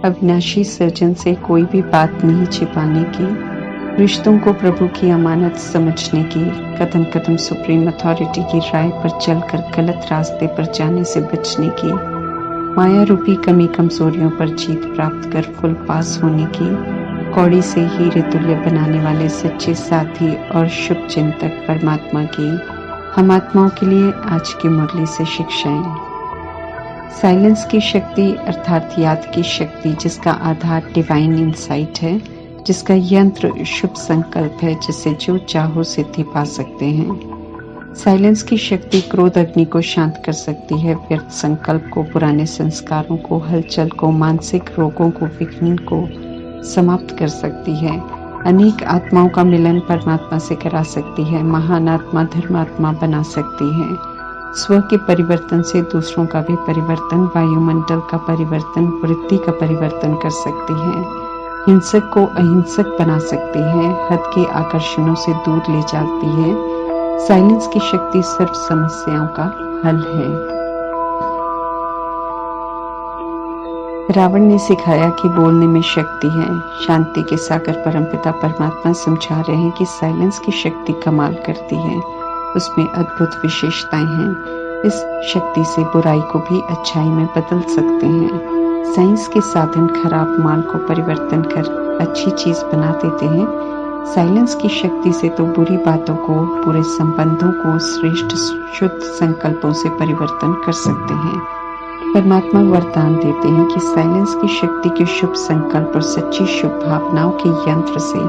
अविनाशी सर्जन से कोई भी बात नहीं छिपाने की, रिश्तों को प्रभु की अमानत समझने की, कदम कदम सुप्रीम अथॉरिटी की राय पर चलकर गलत रास्ते पर जाने से बचने की, माया रूपी कमी कमजोरियों पर जीत प्राप्त कर फुल पास होने की, कौड़ी से हीरे तुल्य बनाने वाले सच्चे साथी और शुभ चिंतक परमात्मा की हम आत्माओं के लिए आज की मुरली से शिक्षाएं। साइलेंस की शक्ति अर्थात याद की शक्ति, जिसका आधार डिवाइन इंसाइट है, जिसका यंत्र शुभ संकल्प है, जिससे जो चाहो सिद्धि पा सकते हैं। साइलेंस की शक्ति क्रोध अग्नि को शांत कर सकती है, व्यर्थ संकल्प को, पुराने संस्कारों को, हलचल को, मानसिक रोगों को, विघ्न को समाप्त कर सकती है। अनेक आत्माओं का मिलन परमात्मा से करा सकती है, महान आत्मा धर्मात्मा बना सकती है। स्व के परिवर्तन से दूसरों का भी परिवर्तन, वायुमंडल का परिवर्तन, वृत्ति का परिवर्तन कर सकती है। हिंसक को अहिंसक बना सकती है, हद के आकर्षणों से दूर ले जाती है। साइलेंस की शक्ति सर्व समस्याओं का हल है। रावण ने सिखाया कि बोलने में शक्ति है। शांति के सागर परमपिता परमात्मा समझा रहे हैं कि साइलेंस की शक्ति कमाल करती है, उसमें अद्भुत विशेषताएं हैं। इस शक्ति से बुराई को भी अच्छाई में बदल सकते हैं। साइंस के साधन खराब माल को परिवर्तन कर अच्छी चीज बना देते हैं। साइलेंस की शक्ति से तो बुरी बातों को, बुरे संबंधों को श्रेष्ठ शुद्ध संकल्पों से परिवर्तन कर सकते हैं। परमात्मा वरदान देते हैं कि साइलेंस की शक्ति के शुभ संकल्प और सच्ची शुभ भावनाओं के यंत्र से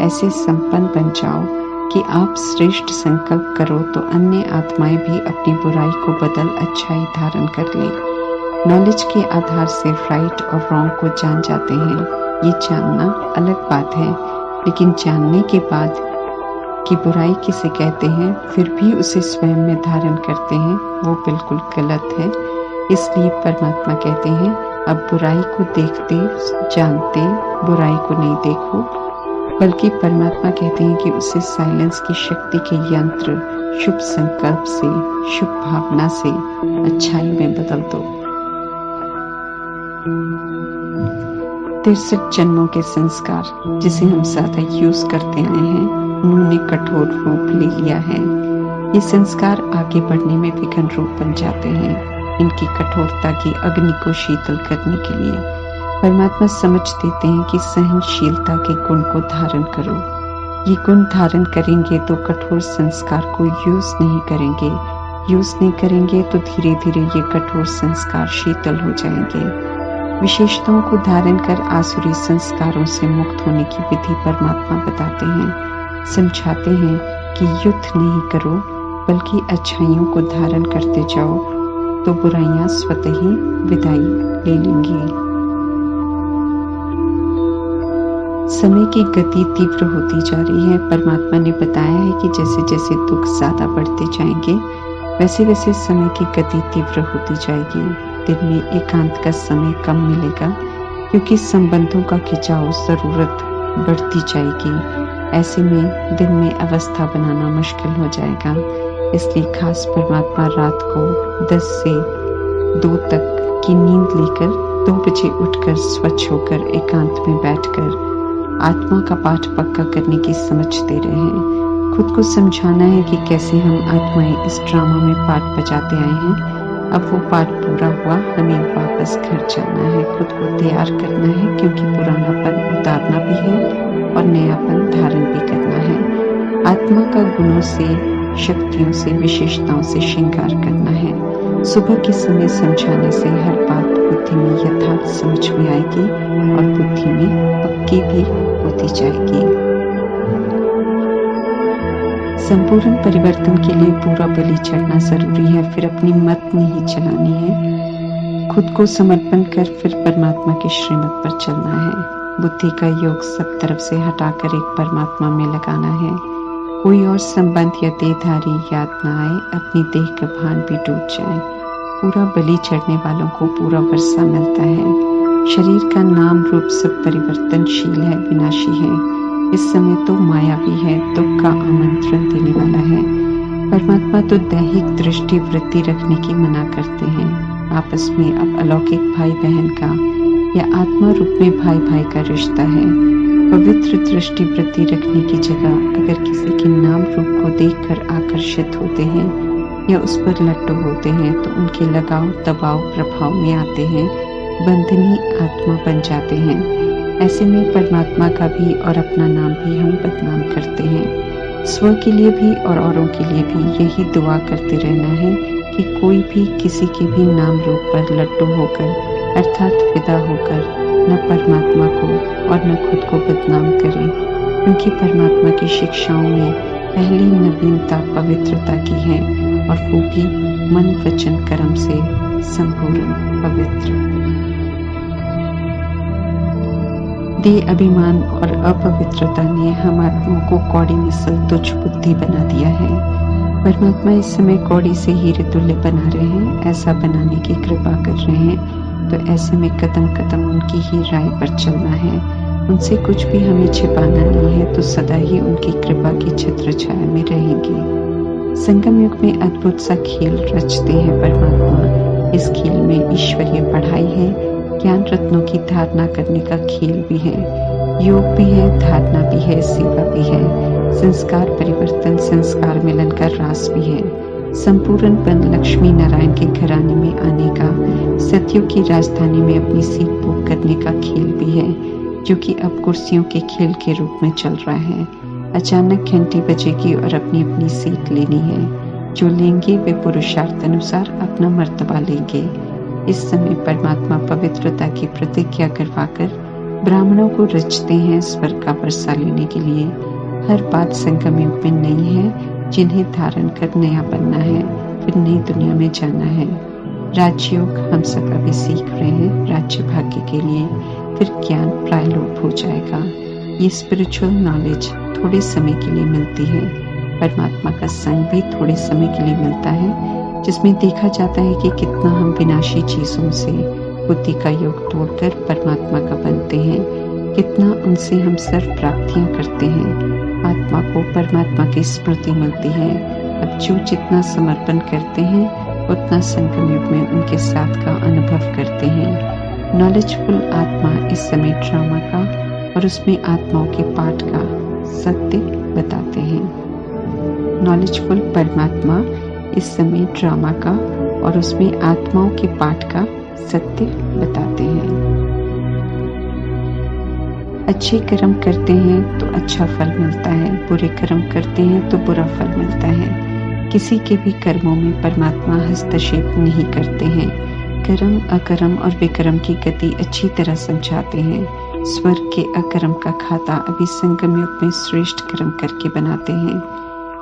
ऐसे संपन्न बन जाओ कि आप श्रेष्ठ संकल्प करो तो अन्य आत्माएं भी अपनी बुराई को बदल अच्छाई धारण कर लें। नॉलेज के आधार से राइट और रॉन्ग को जान जाते हैं। ये जानना अलग बात है, लेकिन जानने के बाद कि बुराई किसे कहते हैं फिर भी उसे स्वयं में धारण करते हैं, वो बिल्कुल गलत है। इसलिए परमात्मा कहते हैं अब बुराई को देखते जानते बुराई को नहीं देखो, बल्कि परमात्मा कहते हैं कि उसे साइलेंस की शक्ति के यंत्र शुभ संकल्प से, शुभ भावना से अच्छाई में बदल दो। 63 जन्मों के संस्कार जिसे हम ज्यादा यूज करते आए हैं, उन्होंने कठोर रूप ले लिया है। ये संस्कार आगे बढ़ने में विघ्न रूप बन जाते हैं। इनकी कठोरता की अग्नि को शीतल करने के लिए परमात्मा समझ देते हैं कि सहनशीलता के गुण को धारण करो। ये गुण धारण करेंगे तो कठोर संस्कार को यूज नहीं करेंगे। यूज नहीं करेंगे तो धीरे धीरे ये कठोर संस्कार शीतल हो जाएंगे। विशेषताओं को धारण कर आसुरी संस्कारों से मुक्त होने की विधि परमात्मा बताते हैं। समझाते हैं कि युद्ध नहीं करो, बल्कि अच्छाइयों को धारण करते जाओ तो बुराइयां स्वतः ही विदाई ले लेंगी। समय की गति तीव्र होती जा रही है। परमात्मा ने बताया है कि जैसे जैसे दुख ज्यादा बढ़ते जाएंगे, वैसे वैसे समय की गति तीव्र होती जाएगी। दिन में एकांत का समय कम मिलेगा, क्योंकि संबंधों का खिंचाव जरूरत बढ़ती जाएगी। ऐसे में दिन में अवस्था बनाना मुश्किल हो जाएगा। इसलिए खास परमात्मा रात को 10 से 2 तक की नींद लेकर 2 बजे उठकर स्वच्छ होकर एकांत में बैठकर आत्मा का पाठ पक्का करने की समझ दे रहे हैं। खुद को समझाना है कि कैसे हम आत्माएं इस ड्रामा में पाठ बजाते आए हैं। अब वो पाठ पूरा हुआ, हमें वापस घर जाना है, खुद को तैयार करना है, क्योंकि पुरानापन उतारना भी है और नयापन धारण भी करना है। आत्मा का गुणों से, शक्तियों से, विशेषताओं से श्रृंगार करना है। सुबह के समय समझाने से हर बात बुद्धि में यथार्थ समझ में आएगी और बुद्धि में पक्की भी होती जाएगी। संपूर्ण परिवर्तन के लिए पूरा बलि चढ़ना जरूरी है, फिर अपनी मत नहीं चलानी है। खुद को समर्पण कर फिर परमात्मा के श्रीमत पर चलना है। बुद्धि का योग सब तरफ से हटाकर एक परमात्मा में लगाना है। कोई और संबंध या देहधारी याद न आए, अपनी देह का भान भी डूब जाए। पूरा बलि चढ़ने वालों को पूरा वर्षा मिलता है। शरीर का नाम रूप सब परिवर्तनशील है, विनाशी है। इस समय तो मायावी है, दुख का आमंत्रण देने वाला है। परमात्मा तो दैहिक दृष्टि वृत्ति रखने की मना करते हैं। आपस में अब अलौकिक भाई बहन का या आत्मा रूप में भाई भाई का रिश्ता है। पवित्र दृष्टि वृत्ति रखने की जगह अगर किसी के नाम रूप को देखकर आकर्षित होते हैं या उस पर लट्टू होते हैं तो उनके लगाव दबाव प्रभाव में आते हैं, बंधनी आत्मा बन जाते हैं। ऐसे में परमात्मा का भी और अपना नाम भी हम बदनाम करते हैं। स्व के लिए भी और औरों के लिए भी यही दुआ करते रहना है कि कोई भी किसी के भी नाम रूप पर लट्टू होकर अर्थात फिदा होकर न परमात्मा को और न खुद को बदनाम करे, क्योंकि परमात्मा की शिक्षाओं में पहली नवीनता पवित्रता की है और वो भी मन वचन कर्म से संपूर्ण पवित्र। देह अभिमान और अपवित्रता ने हम आत्माओं को कौड़ी मिसल तुच्छ बुद्धि बना दिया है। परमात्मा इस समय कौड़ी से हीरे तुल्य बना रहे हैं, ऐसा बनाने की कृपा कर रहे हैं। तो ऐसे में कदम कदम उनकी ही राय पर चलना है। उनसे कुछ भी हमें छिपाना नहीं है, तो सदा ही उनकी कृपा की छत्र छाया में रहेंगे। संगम युग में अद्भुत सा खेल रचते हैं परमात्मा। इस खेल में ईश्वरीय पढ़ाई है, ज्ञान रत्नों की धारणा करने का खेल भी है, योग भी है, धारणा भी है, सेवा भी है, संस्कार परिवर्तन संस्कार मिलन का रास भी है, संपूर्ण बन लक्ष्मी नारायण के घराने में आने का, सत्यों की राजधानी में अपनी सीट बुक करने का खेल भी है, जो कि अब कुर्सियों के खेल के रूप में चल रहा है। अचानक घंटी बजेगी और अपनी अपनी सीट लेनी है। जो लेंगे वे पुरुषार्थ अनुसार अपना मर्तबा लेंगे। इस समय परमात्मा पवित्रता की प्रतिज्ञा करवाकर ब्राह्मणों को रचते हैं स्वर्ग का वर्षा लेने के लिए। हर बात संगम युग में नई है, जिन्हें धारण कर नया बनना है, फिर नई दुनिया में जाना है। राजयोग हम सब अभी सीख रहे हैं राज्य भाग्य के लिए, फिर ज्ञान प्रायलोप हो जाएगा। ये स्पिरिचुअल नॉलेज थोड़े समय के लिए मिलती है। परमात्मा का संग भी थोड़े समय के लिए मिलता है, जिसमें देखा जाता है कि कितना हम विनाशी चीजों से बुद्धि का योग तोड़कर परमात्मा का बनते हैं, कितना उनसे हम सर्व प्राप्तियां करते हैं। आत्मा को परमात्मा की स्मृति मिलती है। अब जो जितना समर्पण करते हैं उतना संगम युग में उनके साथ का अनुभव करते हैं। नॉलेजफुल आत्मा इस समय ड्रामा का और उसमें आत्माओं के पाठ का सत्य बताते हैं। नॉलेजफुल परमात्मा इस समय ड्रामा का और उसमें आत्माओं के पाठ का सत्य बताते हैं। अच्छे कर्म करते हैं तो अच्छा फल मिलता है, बुरे कर्म करते हैं तो बुरा फल मिलता है। किसी के भी कर्मों में परमात्मा हस्तक्षेप नहीं करते हैं। कर्म अकर्म और विकर्म की गति अच्छी तरह समझाते हैं। स्वर्ग के अकर्म का खाता अभी संगम युग में श्रेष्ठ कर्म करके बनाते हैं।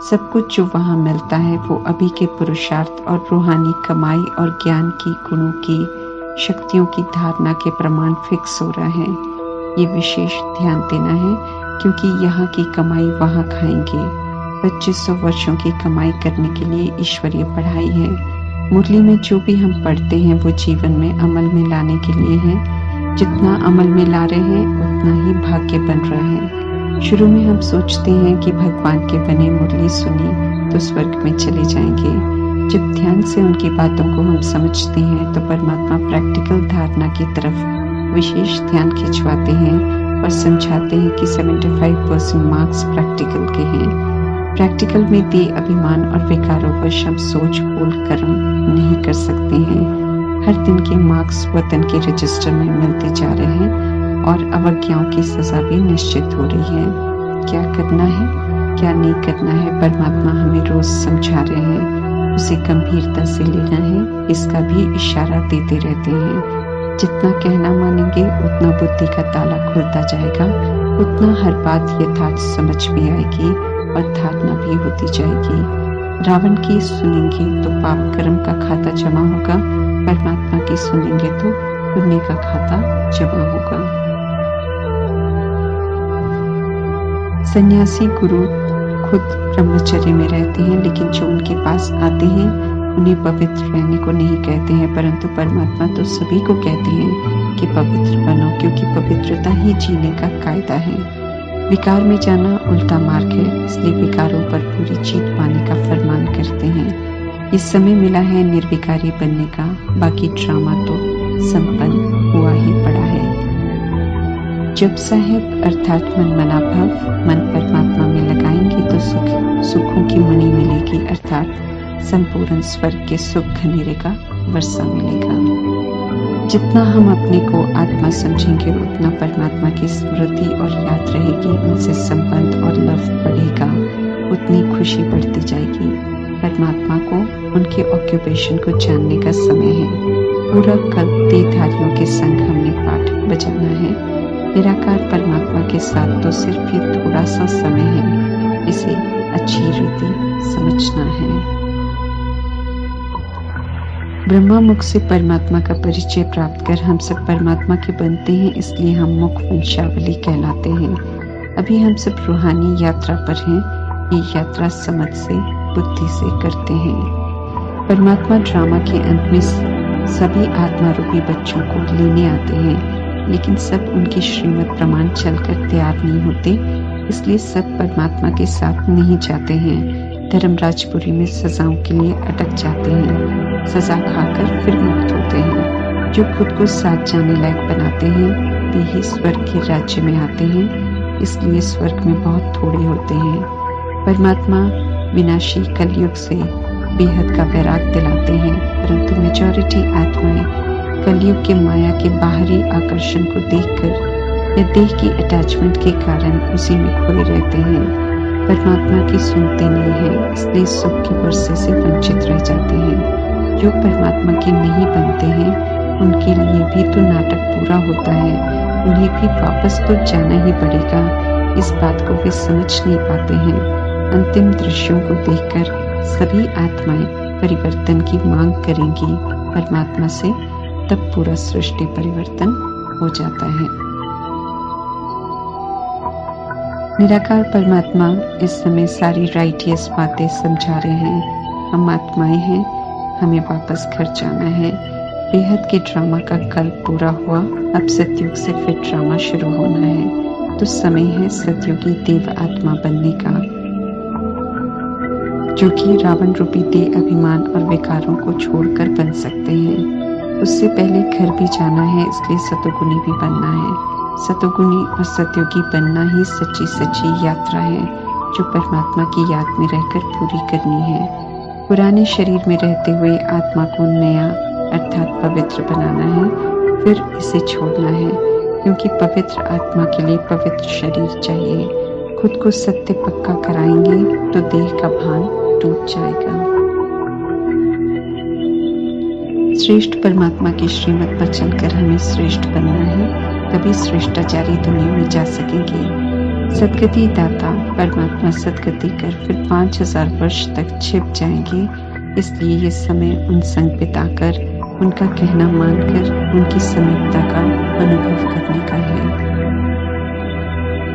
सब कुछ जो वहाँ मिलता है वो अभी के पुरुषार्थ और रूहानी कमाई और ज्ञान की गुणों की शक्तियों की धारणा के प्रमाण फिक्स हो रहा है। ये विशेष ध्यान देना है, क्योंकि यहाँ की कमाई वहाँ खाएंगे। 2500 वर्षों की कमाई करने के लिए ईश्वरीय पढ़ाई है। मुरली में जो भी हम पढ़ते हैं वो जीवन में अमल में लाने के लिए है। जितना अमल में ला रहे हैं उतना ही भाग्य बन रहा है। शुरू में हम सोचते हैं कि भगवान के बने मुरली सुनी तो स्वर्ग में चले जाएंगे। जब ध्यान से उनकी बातों को हम समझते हैं तो परमात्मा प्रैक्टिकल धारणा की तरफ विशेष ध्यान खिंचवाते हैं और समझाते हैं कि 75% मार्क्स प्रैक्टिकल के हैं। प्रैक्टिकल में देह अभिमान और विकारों पर हम सोच बोल कर्म नहीं कर सकते हैं। हर दिन के मार्क्स वतन के रजिस्टर में मिलते जा रहे हैं और अवज्ञाओं की सजा भी निश्चित हो रही है। क्या करना है क्या नहीं करना है परमात्मा हमें रोज समझा रहे हैं। उसे गंभीरता से लेना है, इसका भी इशारा देते रहते हैं। जितना कहना मानेंगे उतना बुद्धि का ताला खुलता जाएगा, उतना हर बात यथार्थ समझ में आएगी और धारणा भी होती जाएगी। रावण की सुनेंगे तो पाप कर्म का खाता जमा होगा, परमात्मा की सुनेंगे तो पुण्य का खाता जमा होगा। सन्यासी गुरु खुद ब्रह्मचर्य में रहते हैं, लेकिन जो उनके पास आते हैं उन्हें पवित्र रहने को नहीं कहते हैं, परंतु परमात्मा तो सभी को कहते हैं कि पवित्र बनो, क्योंकि पवित्रता ही जीने का कायदा है। विकार में जाना उल्टा मार्ग है, इसलिए विकारों पर पूरी जीत पाने का फरमान करते हैं। इस समय मिला है निर्विकारी बनने का, बाकी ड्रामा तो संपन्न हुआ ही पड़ा है। जब साहेब अर्थात मन मना भाव मन परमात्मा में लगाएंगे तो सुखों की मणि मिलेगी, अर्थात संपूर्ण स्वर्ग के सुख घनेरे का वर्षा मिलेगा। जितना हम अपने को आत्मा समझेंगे उतना परमात्मा की स्मृति और याद रहेगी, उनसे संबंध और लव बढ़ेगा, उतनी खुशी बढ़ती जाएगी। परमात्मा को उनके ऑक्यूपेशन को जानने का समय है। पूरा कल देहधारियों के संग हमने पाठ बजाना है। निराकार परमात्मा के साथ तो सिर्फ ही थोड़ा सा समय है, इसे अच्छी रीति समझना है। ब्रह्मा मुख से परमात्मा का परिचय प्राप्त कर हम सब परमात्मा के बनते हैं, इसलिए हम मुख वंशावली कहलाते हैं। अभी हम सब रूहानी यात्रा पर हैं। ये यात्रा समझ से बुद्धि से करते हैं। परमात्मा ड्रामा के अंत में सभी आत्मा रूपी बच्चों को लेने आते हैं, लेकिन सब उनकी श्रीमत प्रमाण चलकर तैयार नहीं होते, इसलिए सब परमात्मा के साथ नहीं जाते हैं। धर्मराजपुरी में सजाओं के लिए अटक जाते हैं, सजा खाकर फिर मुक्त होते हैं। जो खुद को साथ जाने लायक बनाते हैं वे ही स्वर्ग के राज्य में आते हैं, इसलिए स्वर्ग में बहुत थोड़े होते हैं। परमात्मा विनाशी कलयुग से बेहद का वैराग दिलाते हैं, परंतु मेजॉरिटी आत्माएं कलयुग के माया के बाहरी आकर्षण को देखकर या देह की अटैचमेंट के कारण उसी में खोए रहते हैं। परमात्मा की सुनते नहीं है, इसलिए सुख के वर्षे से वंचित रह जाते हैं। जो परमात्मा के नहीं बनते हैं उनके लिए भी तो नाटक पूरा होता है, उन्हें भी वापस तो जाना ही पड़ेगा। इस बात को वे समझ नहीं पाते हैं। अंतिम दृश्यों को देखकर सभी आत्माएं परिवर्तन की मांग करेंगी परमात्मा से, तब पूरा सृष्टि परिवर्तन हो जाता है। निराकार परमात्मा इस समय सारी राइटियस बातें समझा रहे हैं। हम आत्माएं हैं, हमें वापस घर जाना है। बेहद के ड्रामा का कल पूरा हुआ, अब सतयुग से फिर ड्रामा शुरू होना है। तो समय है सतयुगी देव आत्मा बनने का, जो कि रावण रूपी देह अभिमान और विकारों को छोड़कर बन सकते हैं। उससे पहले घर भी जाना है, इसलिए सतोगुणी भी बनना है। सतोगुणी और सतयुगी बनना ही सच्ची सच्ची यात्रा है, जो परमात्मा की याद में रहकर पूरी करनी है। पुराने शरीर में रहते हुए आत्मा को नया अर्थात पवित्र बनाना है, फिर इसे छोड़ना है, क्योंकि पवित्र आत्मा के लिए पवित्र शरीर चाहिए। खुद को सत्य पक्का कराएंगे तो देह का भान टूट जाएगा। श्रेष्ठ परमात्मा की श्रीमत पर चलकर हमें श्रेष्ठ बनना है, तभी श्रेष्ठाचारी दुनिया में जा सकेंगे। सदगति दाता परमात्मा सदगति कर फिर 5000 वर्ष तक छिप जाएंगे, इसलिए ये समय उन संग बिताकर उनका कहना मानकर उनकी समीपता का अनुभव करने का है।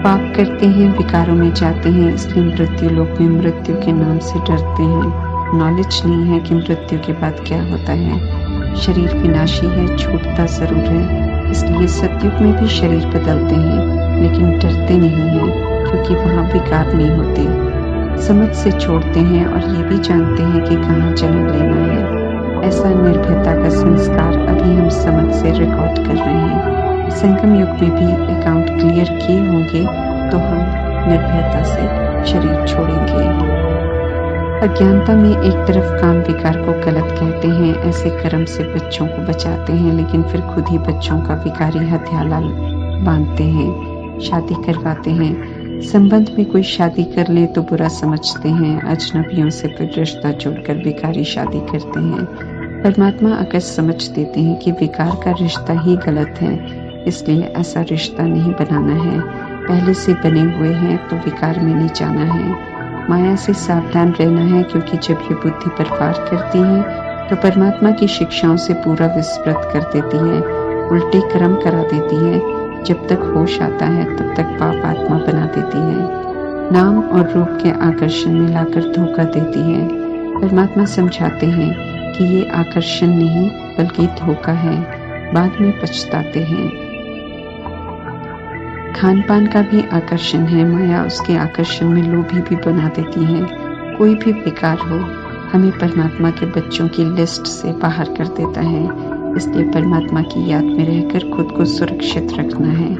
पाप करते हैं, विकारों में जाते हैं, इसलिए मृत्यु लोक में मृत्यु के नाम से डरते हैं। नॉलेज नहीं है कि मृत्यु के बाद क्या होता है। शरीर विनाशी है, छूटता जरूर है, इसलिए सतयुग में भी शरीर बदलते हैं, लेकिन डरते नहीं हैं, क्योंकि वहाँ विकार नहीं होते। समझ से छोड़ते हैं और ये भी जानते हैं कि कहाँ जन्म लेना है। ऐसा निर्भयता का संस्कार अभी हम समझ से रिकॉर्ड कर रहे हैं। संगम युग में भी अकाउंट क्लियर किए होंगे तो हम निर्भयता से शरीर छोड़ेंगे। अज्ञानता में एक तरफ काम विकार को गलत कहते हैं, ऐसे कर्म से बच्चों को बचाते हैं, लेकिन फिर खुद ही बच्चों का विकारी हथियाला बांधते हैं, शादी करवाते हैं। संबंध में कोई शादी कर ले तो बुरा समझते हैं, अजनबियों से फिर रिश्ता जोड़कर विकारी शादी करते हैं। परमात्मा आकर समझ देते हैं कि विकार का रिश्ता ही गलत है, इसलिए ऐसा रिश्ता नहीं बनाना है। पहले से बने हुए हैं तो विकार में नहीं जाना है। माया से सावधान रहना है, क्योंकि जब ये बुद्धि पर वार करती है तो परमात्मा की शिक्षाओं से पूरा विस्मृत कर देती है, उल्टे कर्म करा देती है। जब तक होश आता है तब तक पाप आत्मा बना देती है, नाम और रूप के आकर्षण में लाकर धोखा देती है। परमात्मा समझाते हैं कि ये आकर्षण नहीं बल्कि धोखा है, बाद में पछताते हैं। खान पान का भी आकर्षण है। माया उसके आकर्षण में लोभी भी बना देती है। कोई भी बेकार हो, हमें परमात्मा के बच्चों की लिस्ट से बाहर कर देता है। इसलिए परमात्मा की याद में रहकर खुद को सुरक्षित रखना है।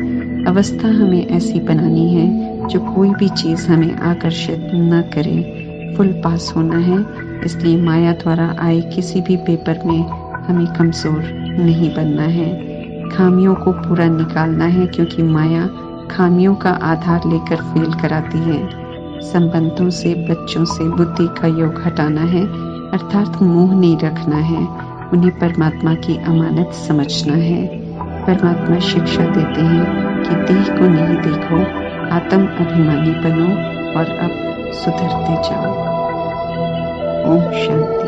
अवस्था हमें ऐसी बनानी है जो कोई भी चीज़ हमें आकर्षित न करे। फुल पास होना है। इसलिए माया द्वारा आए किसी भी पेपर में हमें कमज़ोर नहीं बनना है। खामियों को पूरा निकालना है, क्योंकि माया खामियों का आधार लेकर फेल कराती है। संबंधों से, बच्चों से बुद्धि का योग हटाना है, अर्थात मोह नहीं रखना है। उन्हें परमात्मा की अमानत समझना है। परमात्मा शिक्षा देते हैं कि देह को नहीं देखो, आत्म अभिमानी बनो और अब सुधरते जाओ। ओम शांति।